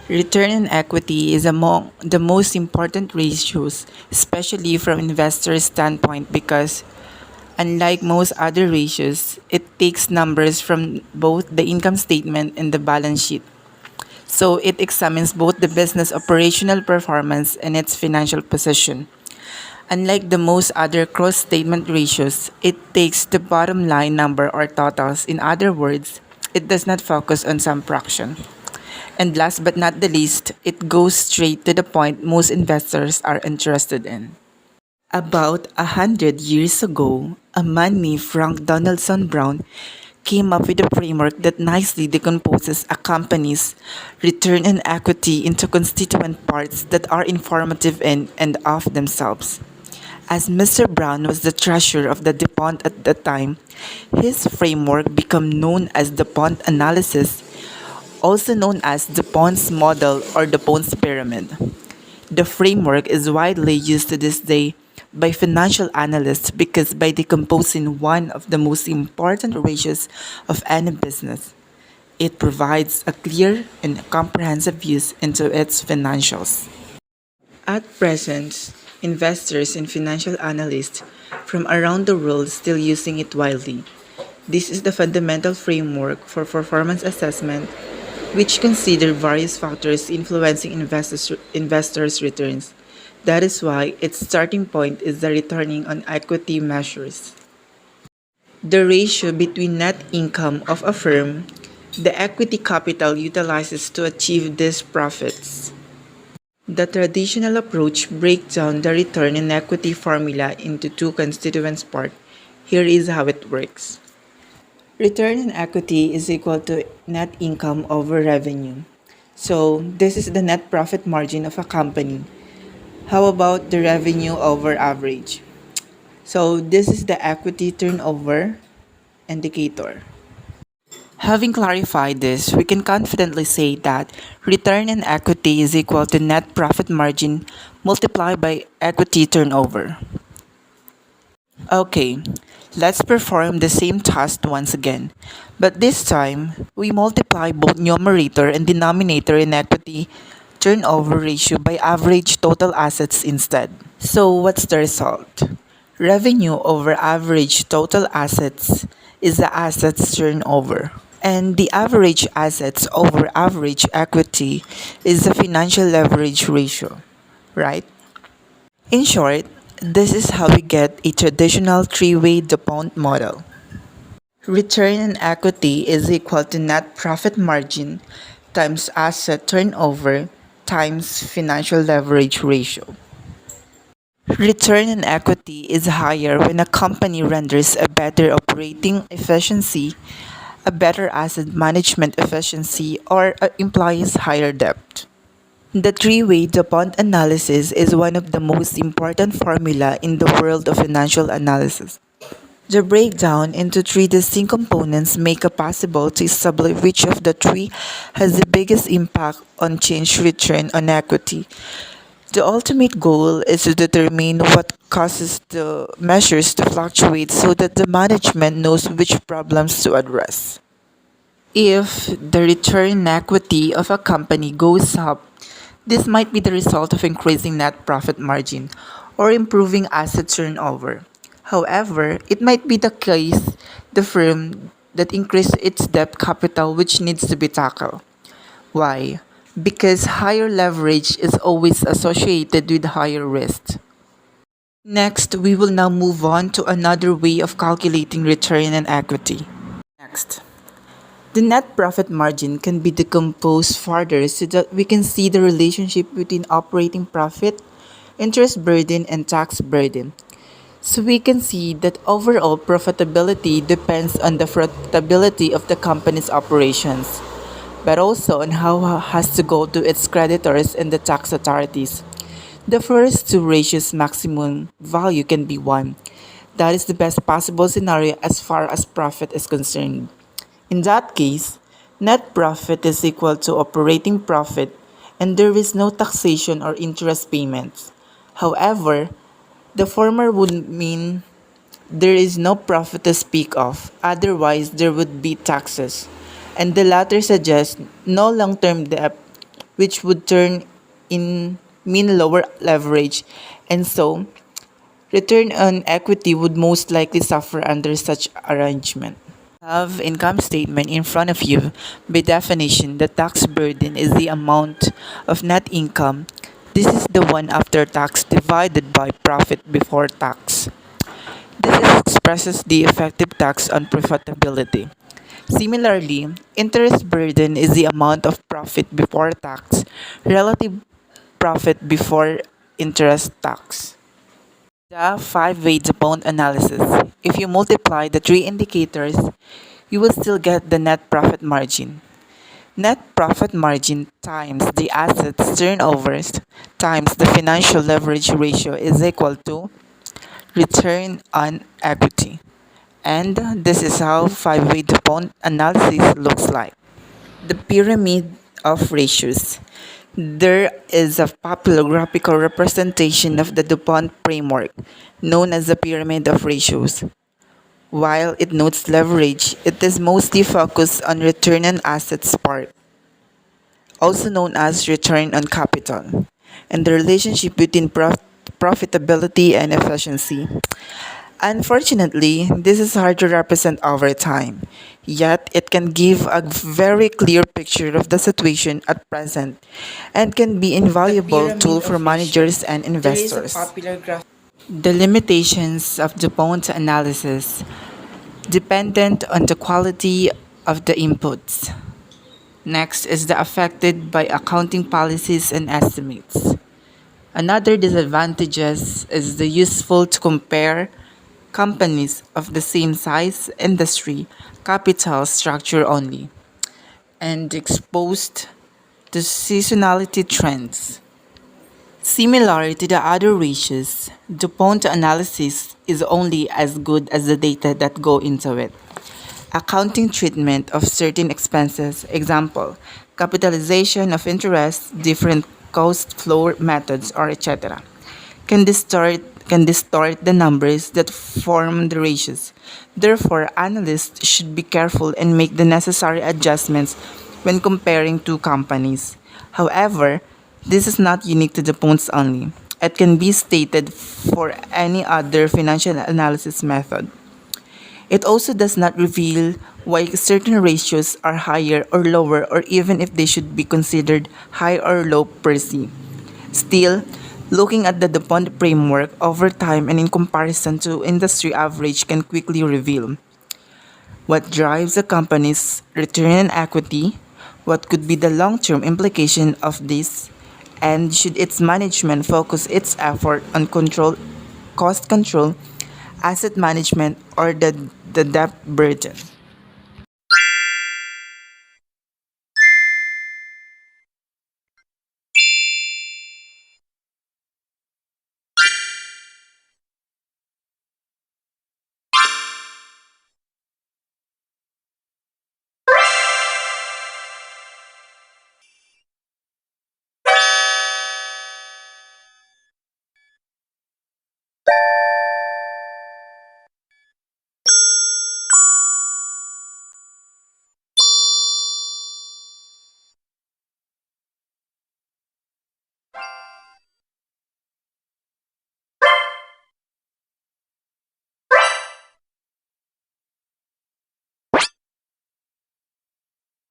Return on equity is among the most important ratios, especially from investors' standpoint, because unlike most other ratios, it takes numbers from both the income statement and the balance sheet. So it examines both the business operational performance and its financial position. Unlike the most other cross statement ratios, it takes the bottom line number or totals. In other words, it does not focus on some fraction. And last but not the least, it goes straight to the point most investors are interested in. About 100 years ago, a man named Frank Donaldson Brown came up with a framework that nicely decomposes a company's return on equity into constituent parts that are informative in and of themselves. As Mr. Brown was the treasurer of the DuPont at the time, his framework became known as DuPont Analysis, also known as DuPont's model or DuPont's pyramid. The framework is widely used to this day by financial analysts because by decomposing one of the most important ratios of any business, it provides a clear and comprehensive view into its financials. At present, investors and financial analysts from around the world still using it widely. This is the fundamental framework for performance assessment which consider various factors influencing investors' returns. That is why its starting point is the returning on equity measures. The ratio between net income of a firm, the equity capital utilizes to achieve these profits. The traditional approach breaks down the return on equity formula into two constituent parts. Here is how it works. Return on equity is equal to net income over revenue. So, this is the net profit margin of a company. How about the revenue over average? So, this is the equity turnover indicator. Having clarified this, we can confidently say that return on equity is equal to net profit margin multiplied by equity turnover. Okay, let's perform the same task once again, but this time we multiply both numerator and denominator in equity turnover ratio by average total assets instead. So what's the result? Revenue over average total assets is the assets turnover. And the average assets over average equity is the financial leverage ratio, right? In short, this is how we get a traditional three-way DuPont model. Return on equity is equal to net profit margin times asset turnover times financial leverage ratio. Return on equity is higher when a company renders a better operating efficiency, a better asset management efficiency, or implies higher debt. The three-way DuPont analysis is one of the most important formula in the world of financial analysis. The breakdown into three distinct components make it possible to establish which of the three has the biggest impact on change return on equity. The ultimate goal is to determine what causes the measures to fluctuate so that the management knows which problems to address. If the return on equity of a company goes up, this might be the result of increasing net profit margin or improving asset turnover. However, it might be the case the firm that increased its debt capital which needs to be tackled. Why? Because higher leverage is always associated with higher risk. Next, we will now move on to another way of calculating return on equity. Next. The net profit margin can be decomposed further so that we can see the relationship between operating profit, interest burden, and tax burden. So we can see that overall profitability depends on the profitability of the company's operations, but also on how it has to go to its creditors and the tax authorities. The first two ratios maximum value can be 1. That is the best possible scenario as far as profit is concerned. In that case, net profit is equal to operating profit and there is no taxation or interest payments. However, the former would mean There is no profit to speak of, otherwise, there would be taxes. And the latter suggests no long term debt, which would turn in mean lower leverage, and so return on equity would most likely suffer under such arrangement. Have income statement in front of you. By definition, the tax burden is the amount of net income. This is the one after tax divided by profit before tax. This expresses the effective tax on profitability. Similarly, interest burden is the amount of profit before tax relative profit before interest tax. The five-way DuPont analysis. If you multiply the three indicators, you will still get the net profit margin. Net profit margin times the assets turnovers times the financial leverage ratio is equal to return on equity. And this is how five-way DuPont analysis looks like. The pyramid of ratios. There is a popular graphical representation of the DuPont framework, known as the pyramid of ratios. While it notes leverage, it is mostly focused on return on assets part, also known as return on capital, and the relationship between profitability and efficiency. Unfortunately, this is hard to represent over time, yet it can give a very clear picture of the situation at present and can be invaluable tool for managers and investors. The limitations of DuPont analysis dependent on the quality of the inputs. Next is the affected by accounting policies and estimates. Another disadvantages is the useful to compare companies of the same size, industry, capital structure only, and exposed to seasonality trends. Similar to the other ratios, DuPont analysis is only as good as the data that go into it. Accounting treatment of certain expenses, example, capitalization of interest, different cost flow methods, or etc., can distort the numbers that form the ratios. Therefore, analysts should be careful and make the necessary adjustments when comparing two companies. However, this is not unique to the DuPont's only. It can be stated for any other financial analysis method. It also does not reveal why certain ratios are higher or lower or even if they should be considered high or low per se. Still, looking at the DuPont framework over time and in comparison to industry average can quickly reveal what drives a company's return on equity, what could be the long-term implication of this, and should its management focus its effort on cost control, asset management, or the debt burden.